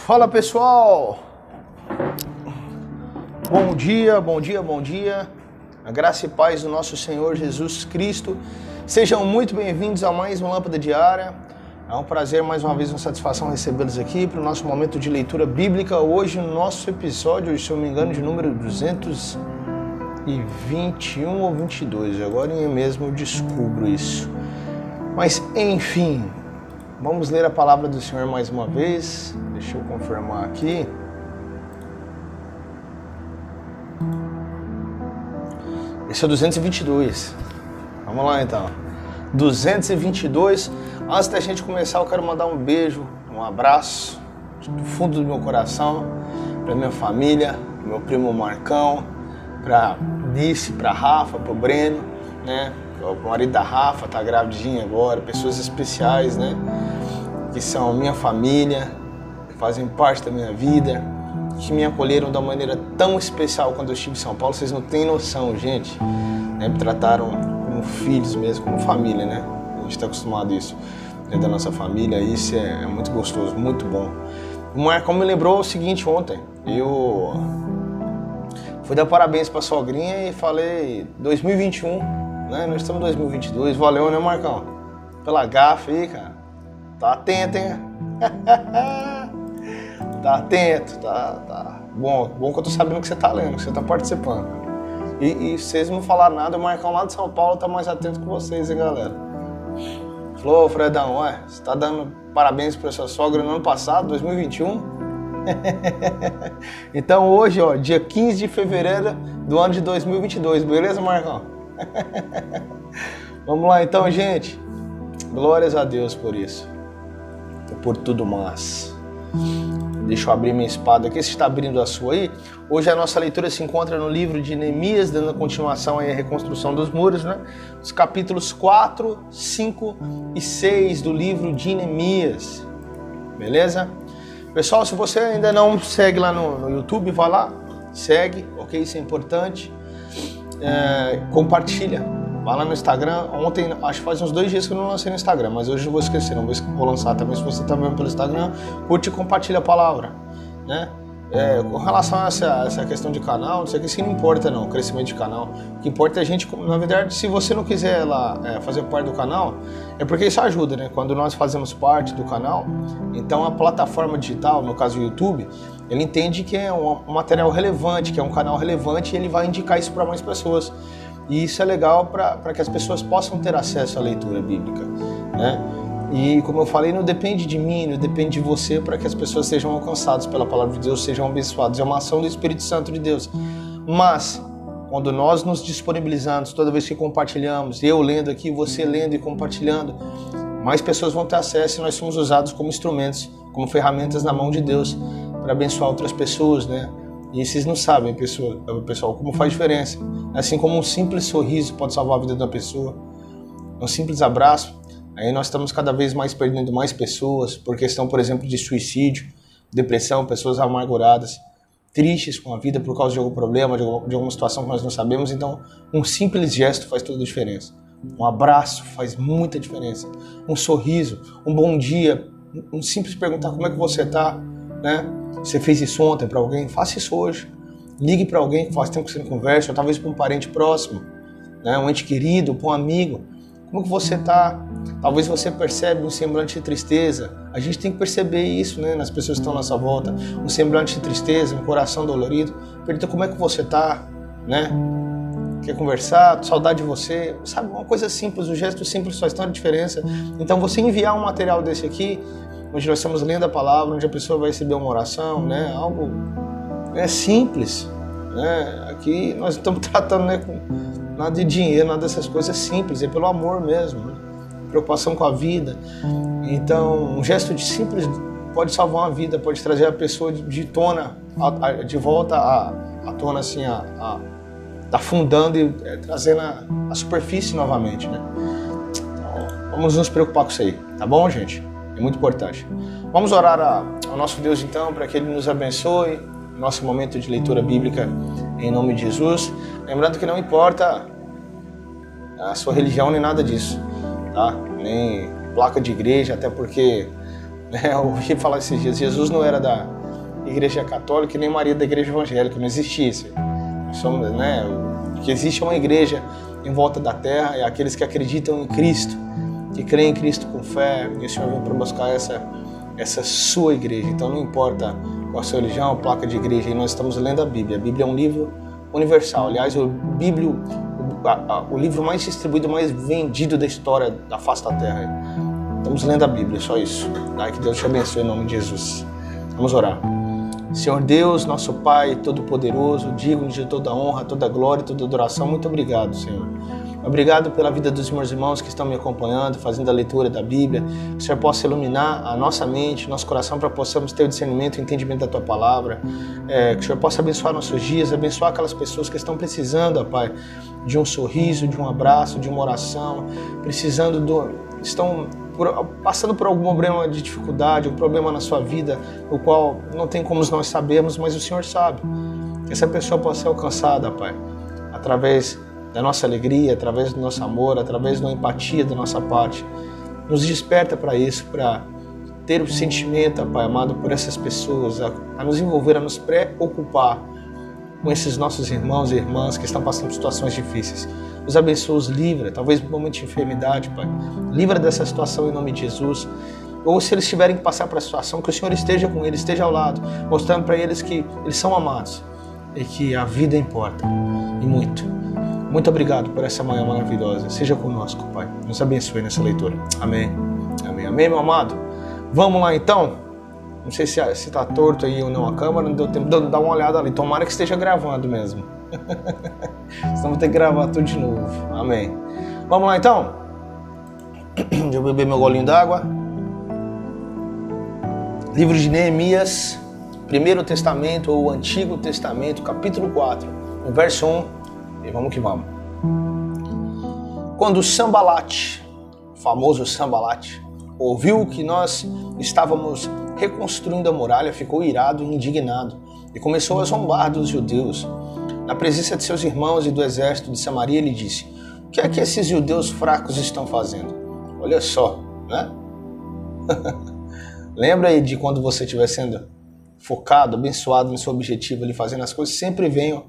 Fala pessoal, bom dia, bom dia, bom dia, a graça e paz do nosso Senhor Jesus Cristo, sejam muito bem-vindos a mais uma Lâmpada Diária. É um prazer, mais uma vez, uma satisfação recebê-los aqui para o nosso momento de leitura bíblica. Hoje, no nosso episódio, se eu não me engano, de número 221 ou 22, agora mesmo eu descubro isso. Mas, enfim, vamos ler a palavra do Senhor mais uma vez. Deixa eu confirmar aqui. Esse é o 222. Vamos lá então. 222. Antes da gente começar, eu quero mandar um beijo, um abraço do fundo do meu coração para minha família, meu primo Marcão, para Nice, para Rafa, para o Breno, né? O marido da Rafa tá gravidinha agora, pessoas especiais, né? Que são minha família, que fazem parte da minha vida, que me acolheram da maneira tão especial quando eu estive em São Paulo. Vocês não têm noção, gente, né? Me trataram como filhos mesmo, como família, né? A gente está acostumado a isso, né? Da nossa família, isso é muito gostoso, muito bom. O Marcão me lembrou o seguinte ontem, eu fui dar parabéns pra sogrinha e falei 2021, né? Nós estamos em 2022, valeu, né, Marcão? Pela gafe aí, cara. Tá atento, hein? Tá atento, tá. Bom que eu tô sabendo que você tá lendo, que você tá participando. E vocês não falaram nada, o Marcão lá de São Paulo tá mais atento que vocês, hein, galera? Falou, Fredão, ué, você tá dando parabéns pra sua sogra no ano passado, 2021? Então hoje, ó, dia 15 de fevereiro do ano de 2022, beleza, Marcão? Vamos lá então, gente. Glórias a Deus por isso. Por tudo mais. Deixa eu abrir minha espada aqui. Você está abrindo a sua aí? Hoje a nossa leitura se encontra no livro de Neemias, dando continuação aí à reconstrução dos muros, né? Os capítulos 4, 5 e 6 do livro de Neemias. Beleza? Pessoal, se você ainda não segue lá no YouTube, vai lá, segue, ok? Isso é importante. Compartilha. Vai lá no Instagram. Ontem, acho que faz uns 2 dias que eu não lancei no Instagram, mas hoje eu vou esquecer, não vou lançar também. Se você está vendo pelo Instagram, curte e compartilha a palavra, né? Com relação a essa questão de canal, não sei o que, isso não importa não, o crescimento de canal. O que importa é a gente, na verdade, se você não quiser lá fazer parte do canal, é porque isso ajuda, né? Quando nós fazemos parte do canal, então a plataforma digital, no caso o YouTube, ele entende que é um material relevante, que é um canal relevante, e ele vai indicar isso para mais pessoas. E isso é legal para que as pessoas possam ter acesso à leitura bíblica, né? E como eu falei, não depende de mim, não depende de você para que as pessoas sejam alcançadas pela palavra de Deus, sejam abençoadas. É uma ação do Espírito Santo de Deus. Mas, quando nós nos disponibilizamos, toda vez que compartilhamos, eu lendo aqui, você lendo e compartilhando, mais pessoas vão ter acesso e nós somos usados como instrumentos, como ferramentas na mão de Deus para abençoar outras pessoas, né? E vocês não sabem, pessoal, como faz diferença. Assim como um simples sorriso pode salvar a vida de uma pessoa, um simples abraço. Aí nós estamos cada vez mais perdendo mais pessoas por questão, por exemplo, de suicídio, depressão, pessoas amarguradas, tristes com a vida por causa de algum problema, de alguma situação que nós não sabemos. Então, um simples gesto faz toda a diferença. Um abraço faz muita diferença. Um sorriso, um bom dia, um simples perguntar como é que você está, né? Você fez isso ontem para alguém? Faça isso hoje. Ligue para alguém que faz tempo que você não conversa, ou talvez para um parente próximo, né? Um ente querido, para um amigo. Como que você está? Talvez você percebe um semblante de tristeza. A gente tem que perceber isso, né? Nas pessoas que estão à nossa volta. Um semblante de tristeza, um coração dolorido. Pergunta como é que você está, né? Quer conversar? Saudade de você? Sabe, uma coisa simples, um gesto simples faz tanta diferença. Então você enviar um material desse aqui, onde nós estamos lendo a palavra, onde a pessoa vai receber uma oração, né? Algo simples, né? Aqui nós estamos tratando, né, com nada de dinheiro, nada dessas coisas simples, é pelo amor mesmo, né? Preocupação com a vida. Então, um gesto de simples pode salvar uma vida, pode trazer a pessoa de tona, de volta à tona, assim, afundando e trazendo a superfície novamente, né? Então, vamos nos preocupar com isso aí, tá bom, gente? É muito importante. Vamos orar ao nosso Deus, então, para que Ele nos abençoe, nosso momento de leitura bíblica, em nome de Jesus. Lembrando que não importa a sua religião nem nada disso, tá? Nem placa de igreja, até porque, né, eu ouvi falar esses dias, Jesus não era igreja católica e nem Maria da igreja evangélica, não existe isso. Somos, né, que existe uma igreja em volta da terra e aqueles que acreditam em Cristo, que creem em Cristo com fé, e o Senhor vem para buscar essa sua igreja. Então não importa qual a sua religião, a placa de igreja, e nós estamos lendo a Bíblia. A Bíblia é um livro universal. Aliás, o livro mais distribuído, mais vendido da história da face da terra. Estamos lendo a Bíblia, só isso. Que Deus te abençoe em nome de Jesus. Vamos orar. Senhor Deus, nosso Pai Todo-Poderoso, digno de toda honra, toda glória e toda adoração, muito obrigado, Senhor. Obrigado pela vida dos meus irmãos que estão me acompanhando, fazendo a leitura da Bíblia. Que o Senhor possa iluminar a nossa mente, nosso coração, para possamos ter o discernimento e o entendimento da Tua Palavra. Que o Senhor possa abençoar nossos dias, abençoar aquelas pessoas que estão precisando, Pai, de um sorriso, de um abraço, de uma oração, estão passando por algum problema de dificuldade, um problema na sua vida, o qual não tem como nós sabermos, mas o Senhor sabe. Que essa pessoa possa ser alcançada, Pai, através da nossa alegria, através do nosso amor, através da empatia da nossa parte. Nos desperta para isso, para ter o sentimento, Pai amado, por essas pessoas, a nos envolver, a nos preocupar com esses nossos irmãos e irmãs que estão passando por situações difíceis. Os abençoa, os livra, talvez no momento de enfermidade, Pai. Livra dessa situação em nome de Jesus. Ou se eles tiverem que passar por essa situação, que o Senhor esteja com eles, esteja ao lado, mostrando para eles que eles são amados e que a vida importa, e muito. Muito obrigado por essa manhã maravilhosa. Seja conosco, Pai. Nos abençoe nessa leitura. Amém. Amém. Amém, meu amado. Vamos lá, então. Não sei se está torto aí ou não a câmera. Não deu tempo de dar uma olhada ali. Tomara que esteja gravando mesmo. Senão vou ter que gravar tudo de novo. Amém. Vamos lá, então. Deixa eu beber meu golinho d'água. Livro de Neemias, Primeiro Testamento ou Antigo Testamento, capítulo 4, no verso 1. E vamos que vamos. Quando Sambalate, o famoso Sambalate, ouviu que nós estávamos reconstruindo a muralha, ficou irado e indignado e começou a zombar dos judeus. Na presença de seus irmãos e do exército de Samaria, ele disse: o que é que esses judeus fracos estão fazendo? Olha só, né? Lembra aí de quando você estiver sendo focado, abençoado no seu objetivo, ali fazendo as coisas, sempre venha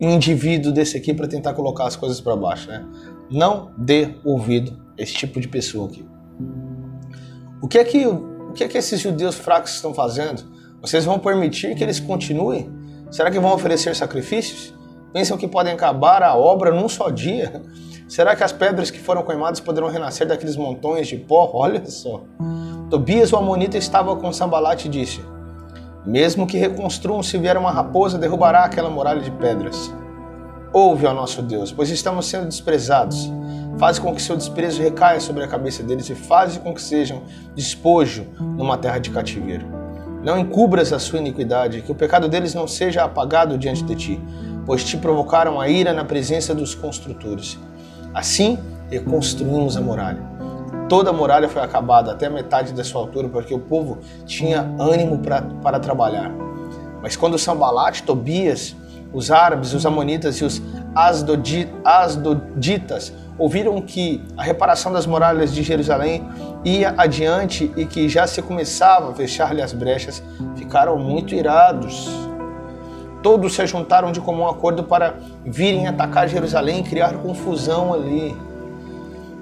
um indivíduo desse aqui para tentar colocar as coisas para baixo, né? Não dê ouvido a esse tipo de pessoa aqui. O que é que esses judeus fracos estão fazendo? Vocês vão permitir que eles continuem? Será que vão oferecer sacrifícios? Pensam que podem acabar a obra num só dia? Será que as pedras que foram queimadas poderão renascer daqueles montões de pó? Olha só. Tobias, o amonita, estava com Sambalate e disse: mesmo que reconstruam, se vier uma raposa, derrubará aquela muralha de pedras. Ouve, ó nosso Deus, pois estamos sendo desprezados. Faze com que seu desprezo recaia sobre a cabeça deles e faze com que sejam despojo numa terra de cativeiro. Não encubras a sua iniquidade, que o pecado deles não seja apagado diante de ti, pois te provocaram a ira na presença dos construtores. Assim, reconstruímos a muralha. Toda a muralha foi acabada até a metade da sua altura, porque o povo tinha ânimo para trabalhar. Mas quando Sambalate, Tobias, os árabes, os amonitas e os asdoditas ouviram que a reparação das muralhas de Jerusalém ia adiante e que já se começava a fechar-lhe as brechas, ficaram muito irados. Todos se juntaram de comum acordo para virem atacar Jerusalém e criar confusão ali.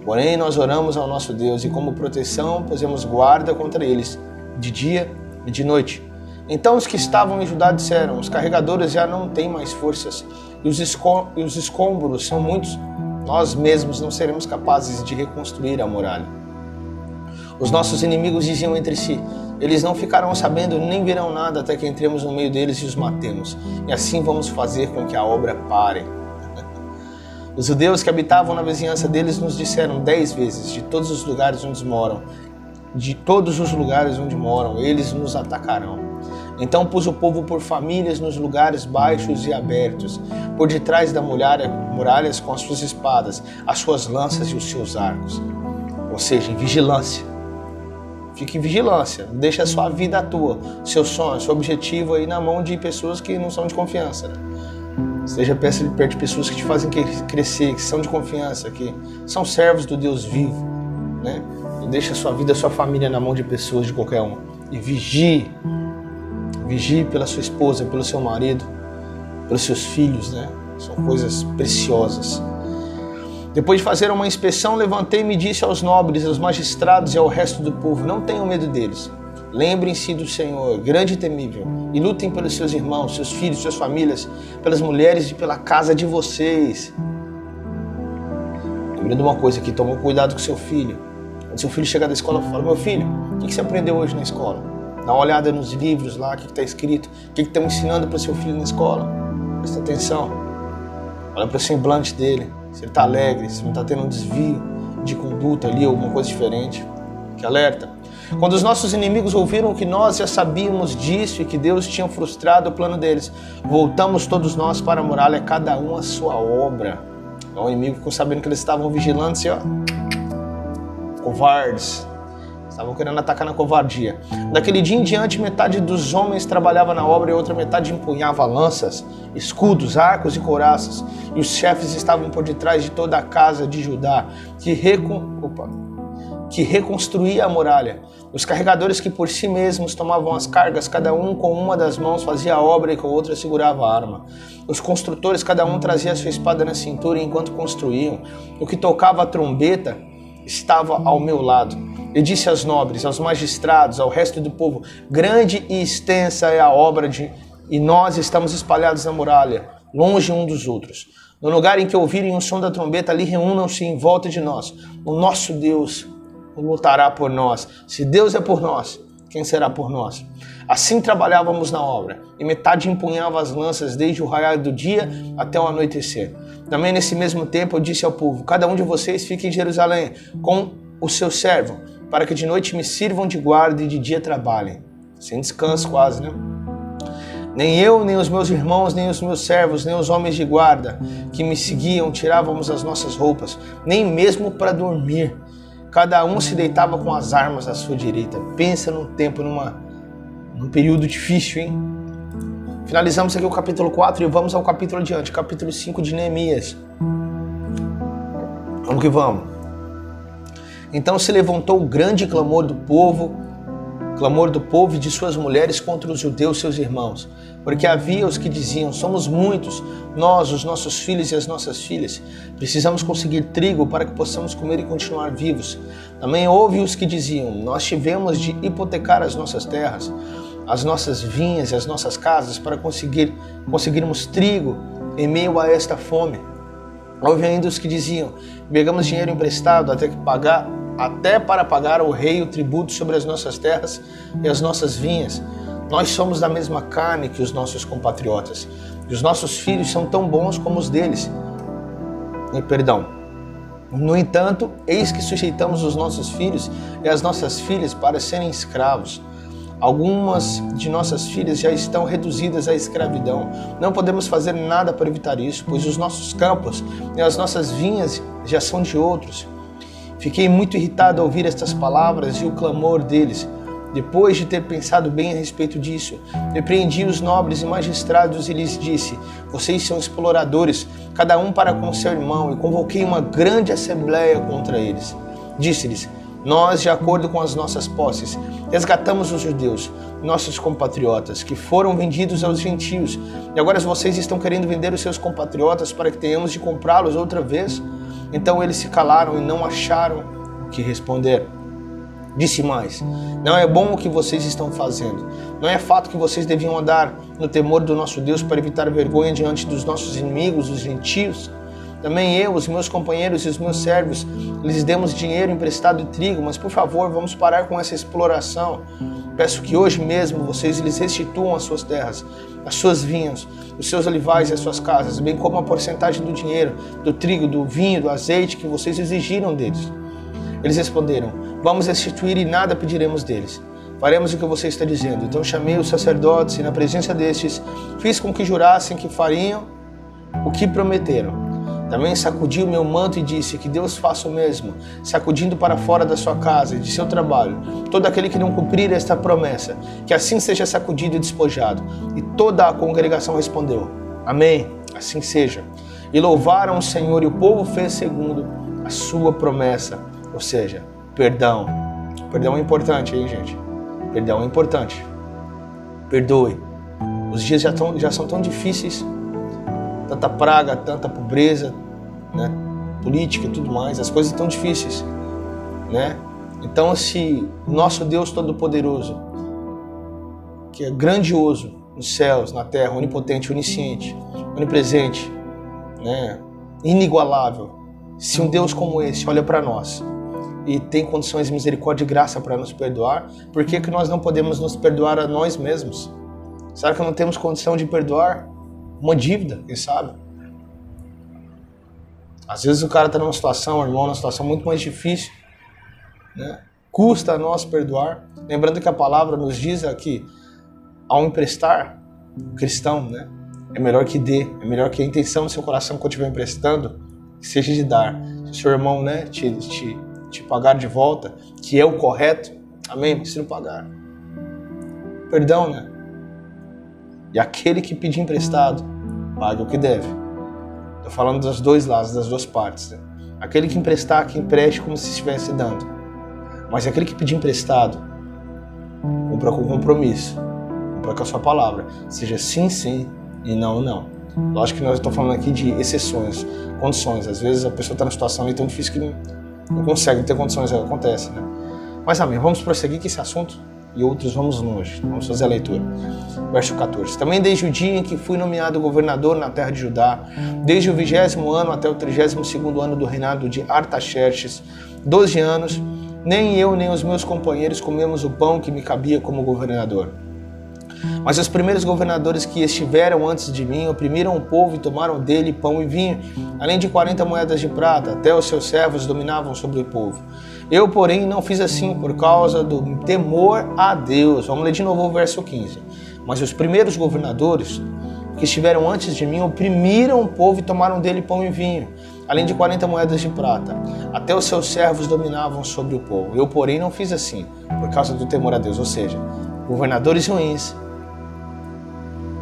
Porém, nós oramos ao nosso Deus e como proteção pusemos guarda contra eles, de dia e de noite. Então os que estavam em Judá disseram: os carregadores já não têm mais forças e os escombros são muitos. Nós mesmos não seremos capazes de reconstruir a muralha. Os nossos inimigos diziam entre si: eles não ficarão sabendo nem verão nada até que entremos no meio deles e os matemos. E assim vamos fazer com que a obra pare. Os judeus que habitavam na vizinhança deles nos disseram 10 vezes: de todos os lugares onde moram, eles nos atacarão. Então pus o povo por famílias nos lugares baixos e abertos, por detrás da muralhas com as suas espadas, as suas lanças e os seus arcos. Ou seja, em vigilância. Fique em vigilância, deixa a sua vida tua, seu sonho, seu objetivo aí na mão de pessoas que não são de confiança, né? Esteja perto de pessoas que te fazem crescer, que são de confiança, que são servos do Deus vivo, né? E deixa a sua vida, a sua família na mão de pessoas, de qualquer um. E vigie Vigie pela sua esposa, pelo seu marido, pelos seus filhos, né? São coisas preciosas. Depois de fazer uma inspeção, levantei-me e disse aos nobres, aos magistrados e ao resto do povo: não tenham medo deles. Lembrem-se do Senhor, grande e temível, e lutem pelos seus irmãos, seus filhos, suas famílias, pelas mulheres e pela casa de vocês. Lembrando uma coisa aqui, toma cuidado com seu filho. Quando seu filho chegar da escola, fala: meu filho, o que você aprendeu hoje na escola? Dá uma olhada nos livros lá, o que está escrito, o que estão ensinando para o seu filho na escola. Presta atenção. Olha para o semblante dele, se ele está alegre, se não está tendo um desvio de conduta ali, alguma coisa diferente. Que alerta. Quando os nossos inimigos ouviram que nós já sabíamos disso e que Deus tinha frustrado o plano deles, voltamos todos nós para a muralha, cada um a sua obra. O inimigo ficou sabendo que eles estavam vigilando, assim, ó, covardes. Estavam querendo atacar na covardia. Daquele dia em diante, metade dos homens trabalhava na obra e outra metade empunhava lanças, escudos, arcos e couraças. E os chefes estavam por detrás de toda a casa de Judá, que reconstruía a muralha. Os carregadores que por si mesmos tomavam as cargas, cada um com uma das mãos fazia a obra e com a outra segurava a arma. Os construtores, cada um trazia a sua espada na cintura enquanto construíam. O que tocava a trombeta estava ao meu lado. Eu disse aos nobres, aos magistrados, ao resto do povo: grande e extensa é a obra e nós estamos espalhados na muralha, longe um dos outros. No lugar em que ouvirem o som da trombeta, ali reúnam-se em volta de nós. O nosso Deus lutará por nós. Se Deus é por nós, quem será por nós? Assim trabalhávamos na obra, e metade empunhava as lanças desde o raiar do dia até o anoitecer. Também nesse mesmo tempo eu disse ao povo: cada um de vocês fique em Jerusalém com o seu servo, para que de noite me sirvam de guarda e de dia trabalhem. Sem descanso quase, né? Nem eu, nem os meus irmãos, nem os meus servos, nem os homens de guarda que me seguiam tirávamos as nossas roupas, nem mesmo para dormir. Cada um se deitava com as armas à sua direita. Pensa num tempo, num período difícil, hein? Finalizamos aqui o capítulo 4 e vamos ao capítulo adiante, capítulo 5 de Neemias. Vamos que vamos. Então se levantou o grande clamor do povo e de suas mulheres contra os judeus, seus irmãos, porque havia os que diziam: somos muitos, nós, os nossos filhos e as nossas filhas, precisamos conseguir trigo para que possamos comer e continuar vivos. Também houve os que diziam: nós tivemos de hipotecar as nossas terras, as nossas vinhas e as nossas casas para conseguirmos trigo em meio a esta fome. Houve ainda os que diziam: pegamos dinheiro emprestado até para pagar ao rei o tributo sobre as nossas terras e as nossas vinhas. Nós somos da mesma carne que os nossos compatriotas, e os nossos filhos são tão bons como os deles. No entanto, eis que sujeitamos os nossos filhos e as nossas filhas para serem escravos. Algumas de nossas filhas já estão reduzidas à escravidão. Não podemos fazer nada para evitar isso, pois os nossos campos e as nossas vinhas já são de outros. Fiquei muito irritado ao ouvir estas palavras e o clamor deles. Depois de ter pensado bem a respeito disso, repreendi os nobres e magistrados e lhes disse: vocês são exploradores, cada um para com seu irmão, e convoquei uma grande assembleia contra eles. Disse-lhes: nós, de acordo com as nossas posses, resgatamos os judeus, nossos compatriotas, que foram vendidos aos gentios, e agora vocês estão querendo vender os seus compatriotas para que tenhamos de comprá-los outra vez? Então eles se calaram e não acharam o que responder. Disse mais: não é bom o que vocês estão fazendo. Não é fato que vocês deviam andar no temor do nosso Deus para evitar vergonha diante dos nossos inimigos, os gentios? Também eu, os meus companheiros e os meus servos, lhes demos dinheiro emprestado e trigo, mas por favor, vamos parar com essa exploração. Peço que hoje mesmo vocês lhes restituam as suas terras, as suas vinhas, os seus olivais e as suas casas, bem como a porcentagem do dinheiro, do trigo, do vinho, do azeite que vocês exigiram deles. Eles responderam: vamos restituir e nada pediremos deles. Faremos o que você está dizendo. Então chamei os sacerdotes e, na presença destes, fiz com que jurassem que fariam o que prometeram. Também sacudi o meu manto e disse: que Deus faça o mesmo, sacudindo para fora da sua casa e de seu trabalho todo aquele que não cumprir esta promessa, que assim seja sacudido e despojado. E toda a congregação respondeu: amém, assim seja. E louvaram o Senhor, e o povo fez segundo a sua promessa. Ou seja, perdão. Perdão é importante, hein, gente? Perdão é importante. Perdoe. Os dias já são tão difíceis. Tanta praga, tanta pobreza, né? Política e tudo mais. As coisas estão difíceis, né? Então, se nosso Deus Todo-Poderoso, que é grandioso nos céus, na terra, onipotente, onisciente, onipresente, né? Inigualável, se um Deus como esse olha para nós e tem condições de misericórdia e graça para nos perdoar, por que nós não podemos nos perdoar a nós mesmos? Será que não temos condição de perdoar uma dívida, quem sabe? Às vezes o cara está numa situação, o irmão, numa situação muito mais difícil, né? Custa a nós perdoar. Lembrando que a palavra nos diz aqui, ao emprestar, o cristão, né? É melhor que dê, é melhor que a intenção do seu coração quando estiver emprestando, que seja de dar. Se o seu irmão, né, te pagar de volta, que é o correto, amém? Precisa pagar. Perdão, né? E aquele que pedir emprestado, paga o que deve. Estou falando dos dois lados, das duas partes. Né? Aquele que emprestar, que empreste como se estivesse dando. Mas aquele que pedir emprestado, compra com compromisso, compra com a sua palavra. Seja sim, sim e não, não. Lógico que nós estamos falando aqui de exceções, condições. Às vezes a pessoa está numa situação tão difícil que não consegue ter condições, acontece, né? Mas amém, vamos prosseguir com esse assunto e outros vamos longe. Vamos fazer a leitura. Verso 14. Também desde o dia em que fui nomeado governador na terra de Judá, desde o 20º ano até o 32º ano do reinado de Artaxerxes, 12 anos, nem eu nem os meus companheiros comemos o pão que me cabia como governador. Mas os primeiros governadores que estiveram antes de mim oprimiram o povo e tomaram dele pão e vinho, além de 40 moedas de prata, até os seus servos dominavam sobre o povo. Eu, porém, não fiz assim por causa do temor a Deus. Vamos ler de novo o verso 15. Mas os primeiros governadores que estiveram antes de mim oprimiram o povo e tomaram dele pão e vinho, além de 40 moedas de prata, até os seus servos dominavam sobre o povo. Eu, porém, não fiz assim por causa do temor a Deus. Ou seja, governadores ruins,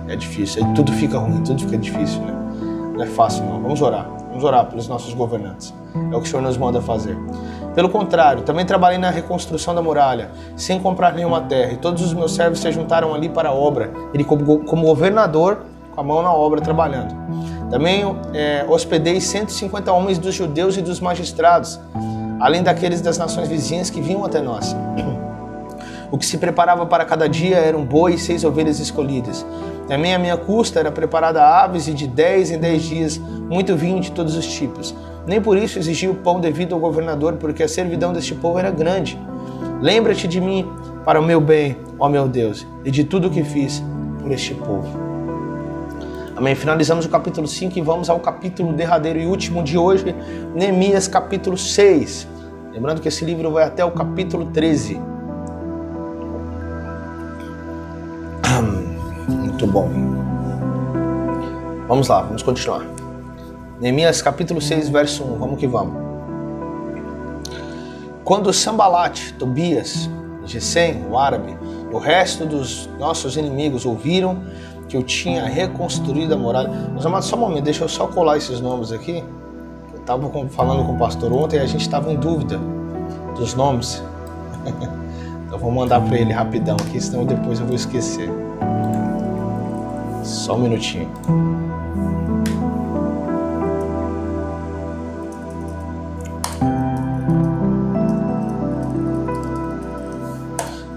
é difícil, aí tudo fica ruim, tudo fica difícil, né? Não é fácil não. Vamos orar pelos nossos governantes. É o que o Senhor nos manda fazer. Pelo contrário, também trabalhei na reconstrução da muralha, sem comprar nenhuma terra, e todos os meus servos se juntaram ali para a obra, ele como governador, com a mão na obra, trabalhando. Também hospedei 150 homens dos judeus e dos magistrados, além daqueles das nações vizinhas que vinham até nós. O que se preparava para cada dia eram boi e 6 ovelhas escolhidas. Também a minha custa era preparada aves e de 10 em 10 dias, muito vinho de todos os tipos. Nem por isso exigi o pão devido ao governador, porque a servidão deste povo era grande. Lembra-te de mim para o meu bem, ó meu Deus, e de tudo o que fiz por este povo. Amém. Finalizamos o capítulo 5 e vamos ao capítulo derradeiro e último de hoje, Neemias capítulo 6. Lembrando que esse livro vai até o capítulo 13. Muito bom. Vamos lá, vamos continuar. Neemias capítulo 6, verso 1. Vamos que vamos. Quando Sambalate, Tobias, Gesem, o árabe, e o resto dos nossos inimigos ouviram que eu tinha reconstruído a muralha. Meus amados, só um momento, deixa eu só colar esses nomes aqui. Eu estava falando com o pastor ontem e a gente estava em dúvida dos nomes. Então vou mandar para ele rapidão aqui, senão depois eu vou esquecer. Só um minutinho.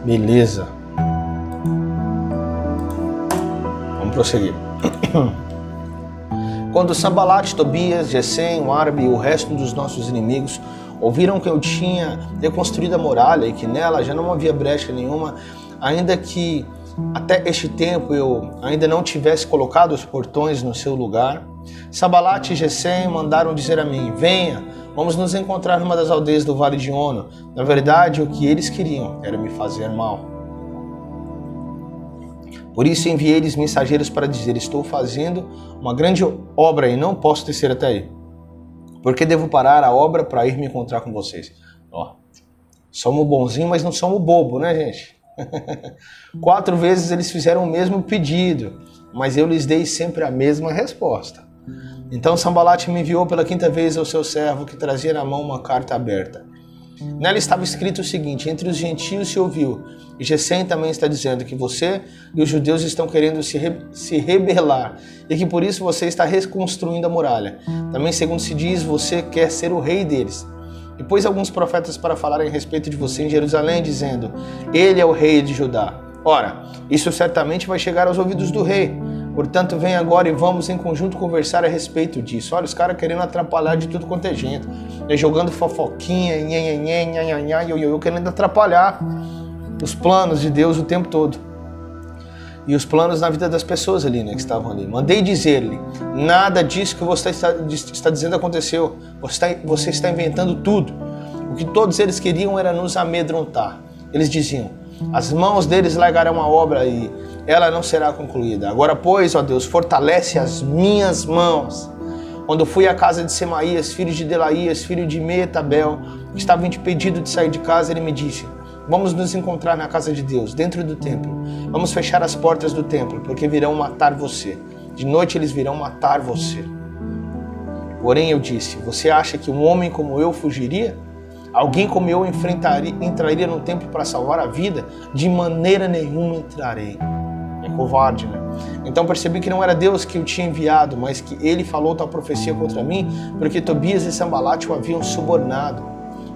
Beleza. Vamos prosseguir. Quando Sambalate, Tobias, Gesem, o árabe e o resto dos nossos inimigos ouviram que eu tinha reconstruído a muralha e que nela já não havia brecha nenhuma, ainda que até este tempo eu ainda não tivesse colocado os portões no seu lugar, Sambalate e Gesem mandaram dizer a mim: venha, vamos nos encontrar numa das aldeias do Vale de Ono. Na verdade, o que eles queriam era me fazer mal. Por isso enviei-lhes mensageiros para dizer: estou fazendo uma grande obra e não posso descer até aí. Porque devo parar a obra para ir me encontrar com vocês. Ó, somos bonzinhos, mas não somos bobo, né, gente? 4 vezes eles fizeram o mesmo pedido, mas eu lhes dei sempre a mesma resposta. Então Sambalate me enviou pela 5ª vez ao seu servo, que trazia na mão uma carta aberta. Nela estava escrito o seguinte: entre os gentios se ouviu, e Gesem também está dizendo que você e os judeus estão querendo se rebelar, e que por isso você está reconstruindo a muralha. Também, segundo se diz, você quer ser o rei deles. E pôs alguns profetas para falarem a respeito de você em Jerusalém, dizendo: ele é o rei de Judá. Ora, isso certamente vai chegar aos ouvidos do rei. Portanto, vem agora e vamos em conjunto conversar a respeito disso. Olha, os caras querendo atrapalhar de tudo quanto é jeito. Jogando fofoquinha, querendo atrapalhar os planos de Deus o tempo todo. E os planos na vida das pessoas ali, né, que estavam ali. Mandei dizer-lhe: nada disso que você está dizendo aconteceu. Você está inventando tudo. O que todos eles queriam era nos amedrontar. Eles diziam: as mãos deles largarão a obra e ela não será concluída. Agora, pois, ó Deus, fortalece as minhas mãos. Quando fui à casa de Semaías, filho de Delaías, filho de Meetabel, que estava impedido de sair de casa, ele me disse: vamos nos encontrar na casa de Deus, dentro do templo. Vamos fechar as portas do templo, porque virão matar você. De noite eles virão matar você. Porém eu disse: você acha que um homem como eu fugiria? Alguém como eu entraria no templo para salvar a vida? De maneira nenhuma entrarei. É covarde, né? Então percebi que não era Deus que o tinha enviado, mas que ele falou tal profecia contra mim, porque Tobias e Sambalate o haviam subornado.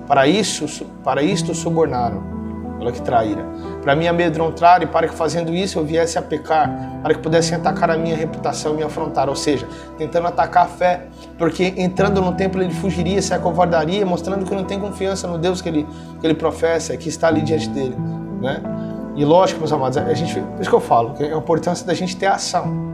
Para isto subornaram. Olha que traíra. Para me amedrontar e para que fazendo isso eu viesse a pecar, para que pudessem atacar a minha reputação e me afrontar, ou seja, tentando atacar a fé, porque entrando no templo ele fugiria, se acovardaria, mostrando que não tem confiança no Deus que ele professa, que está ali diante dele, né? E lógico, meus amados, por isso que eu falo, que é a importância da gente ter ação.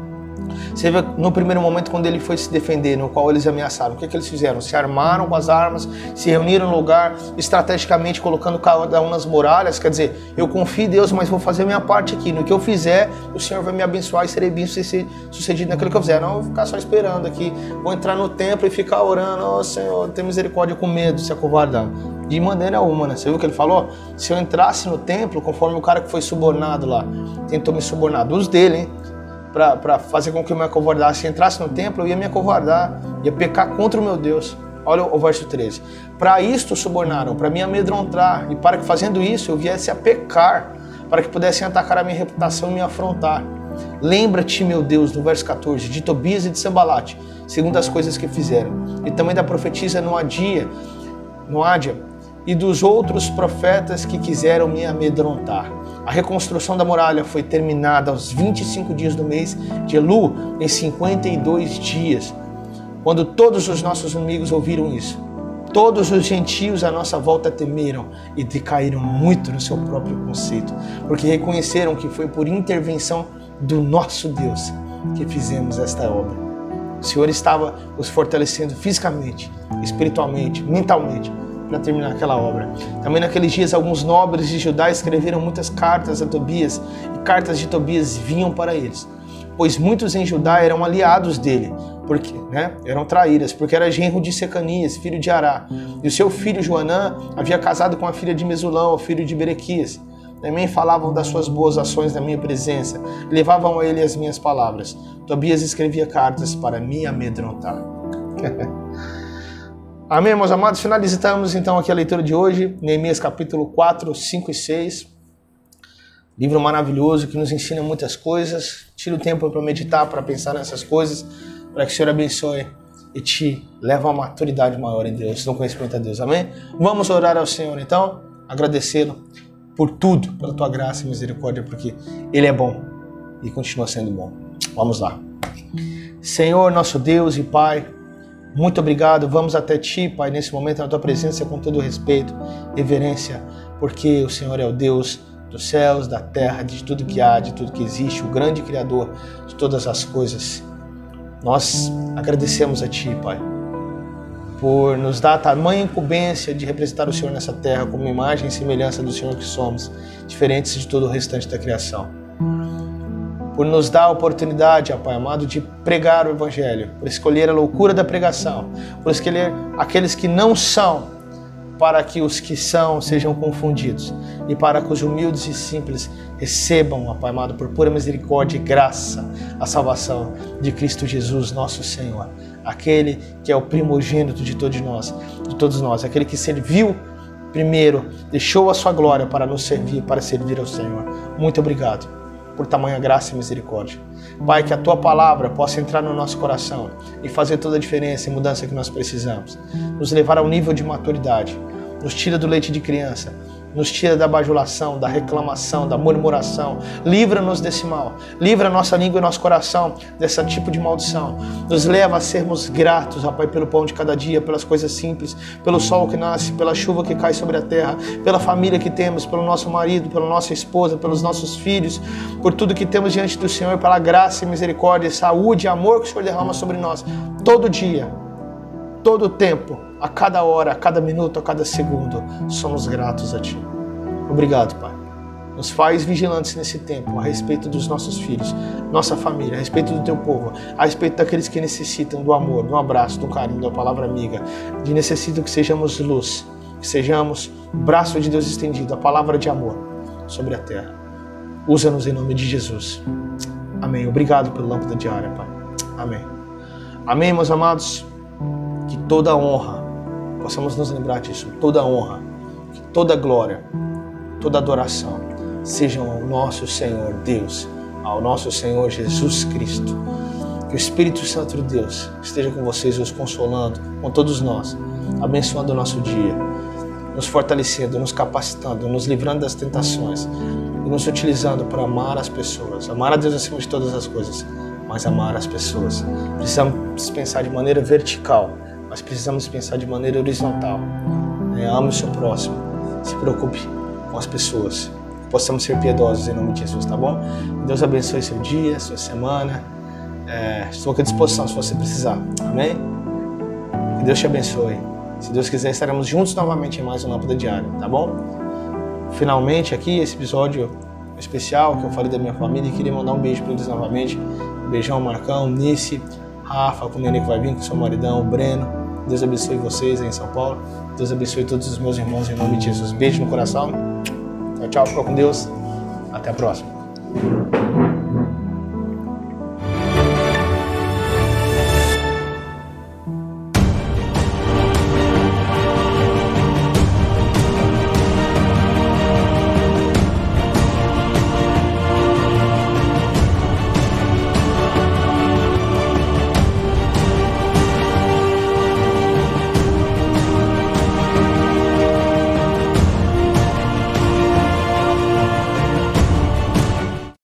Você vê no primeiro momento quando ele foi se defender, no qual eles ameaçaram, o que eles fizeram? Se armaram com as armas, se reuniram no lugar, estrategicamente colocando cada um nas muralhas, quer dizer, eu confio em Deus, mas vou fazer a minha parte aqui, no que eu fizer, o Senhor vai me abençoar e serei bem sucedido naquilo que eu fizer. Não vou ficar só esperando aqui, vou entrar no templo e ficar orando: ó Senhor, tem misericórdia, com medo, se acovardar. De maneira alguma, né? Você viu o que ele falou? Se eu entrasse no templo, conforme o cara que foi subornado lá, tentou me subornar, dos dele, hein? Para fazer com que eu me acovardasse. Se entrasse no templo, eu ia me acovardar, ia pecar contra o meu Deus. Olha o verso 13. Para isto subornaram, para me amedrontar, e para que fazendo isso eu viesse a pecar, para que pudessem atacar a minha reputação e me afrontar. Lembra-te, meu Deus, no verso 14, de Tobias e de Sambalate, segundo as coisas que fizeram, e também da profetisa Noadia, e dos outros profetas que quiseram me amedrontar. A reconstrução da muralha foi terminada aos 25 dias do mês de Elu, em 52 dias. Quando todos os nossos inimigos ouviram isso, todos os gentios à nossa volta temeram e decaíram muito no seu próprio conceito, porque reconheceram que foi por intervenção do nosso Deus que fizemos esta obra. O Senhor estava os fortalecendo fisicamente, espiritualmente, mentalmente, para terminar aquela obra. Também naqueles dias alguns nobres de Judá escreveram muitas cartas a Tobias, e cartas de Tobias vinham para eles, pois muitos em Judá eram aliados dele, porque, eram traíras, porque era genro de Secanias, filho de Ará, e o seu filho Joanã havia casado com a filha de Mesulão, filho de Berequias. Também falavam das suas boas ações na minha presença, levavam a ele as minhas palavras. Tobias escrevia cartas para me amedrontar. Amém, meus amados? Finalizamos então aqui a leitura de hoje, Neemias capítulo 4, 5 e 6. Livro maravilhoso que nos ensina muitas coisas. Tira o tempo para meditar, para pensar nessas coisas, para que o Senhor abençoe e te leve a uma maturidade maior em Deus, no conhecimento a Deus. Amém? Vamos orar ao Senhor então, agradecê-lo por tudo, pela tua graça e misericórdia, porque Ele é bom e continua sendo bom. Vamos lá. Senhor, nosso Deus e Pai, muito obrigado, vamos até Ti, Pai, nesse momento, na Tua presença, com todo respeito, reverência, porque o Senhor é o Deus dos céus, da terra, de tudo que há, de tudo que existe, o grande Criador de todas as coisas. Nós agradecemos a Ti, Pai, por nos dar a tamanha incumbência de representar o Senhor nessa terra como imagem e semelhança do Senhor que somos, diferentes de todo o restante da criação. Por nos dar a oportunidade, ó Pai amado, de pregar o Evangelho, por escolher a loucura da pregação, por escolher aqueles que não são, para que os que são sejam confundidos, e para que os humildes e simples recebam, ó Pai amado, por pura misericórdia e graça, a salvação de Cristo Jesus, nosso Senhor, aquele que é o primogênito de todos nós, aquele que serviu primeiro deixou a sua glória para nos servir, para servir ao Senhor. Muito obrigado por tamanha graça e misericórdia. Pai, que a Tua palavra possa entrar no nosso coração e fazer toda a diferença e mudança que nós precisamos. Nos levar ao nível de maturidade. Nos tira do leite de criança. Nos tira da bajulação, da reclamação, da murmuração. Livra-nos desse mal. Livra a nossa língua e nosso coração desse tipo de maldição. Nos leva a sermos gratos, ó Pai, pelo pão de cada dia, pelas coisas simples, pelo sol que nasce, pela chuva que cai sobre a terra, pela família que temos, pelo nosso marido, pela nossa esposa, pelos nossos filhos, por tudo que temos diante do Senhor, pela graça e misericórdia, saúde e amor que o Senhor derrama sobre nós, todo dia, todo o tempo, a cada hora, a cada minuto, a cada segundo, somos gratos a Ti. Obrigado, Pai. Nos faz vigilantes nesse tempo a respeito dos nossos filhos, nossa família, a respeito do Teu povo, a respeito daqueles que necessitam do amor, do abraço, do carinho, da palavra amiga, que necessitam que sejamos luz, que sejamos o braço de Deus estendido, a palavra de amor sobre a terra. Usa-nos em nome de Jesus. Amém. Obrigado pela lâmpada diária, Pai. Amém. Amém, meus amados. Que toda honra, possamos nos lembrar disso, toda honra, que toda glória, toda adoração sejam ao nosso Senhor Deus, ao nosso Senhor Jesus Cristo. Que o Espírito Santo de Deus esteja com vocês, os consolando, com todos nós, abençoando o nosso dia, nos fortalecendo, nos capacitando, nos livrando das tentações e nos utilizando para amar as pessoas, amar a Deus acima de todas as coisas, mas amar as pessoas. Precisamos pensar de maneira vertical, mas precisamos pensar de maneira horizontal. Ame o seu próximo, se preocupe com as pessoas, que possamos ser piedosos em nome de Jesus, tá bom? Deus abençoe seu dia, sua semana. Estou aqui à disposição se você precisar, amém? Que Deus te abençoe. Se Deus quiser, estaremos juntos novamente em mais uma Lâmpada Diária, tá bom? Finalmente aqui, esse episódio especial que eu falei da minha família, e queria mandar um beijo para eles novamente. Um beijão, Marcão, Nice, Rafa, com o neném que vai vir, com o seu maridão, o Breno. Deus abençoe vocês aí em São Paulo. Deus abençoe todos os meus irmãos em nome de Jesus. Beijo no coração. Tchau, tchau. Fica com Deus. Até a próxima.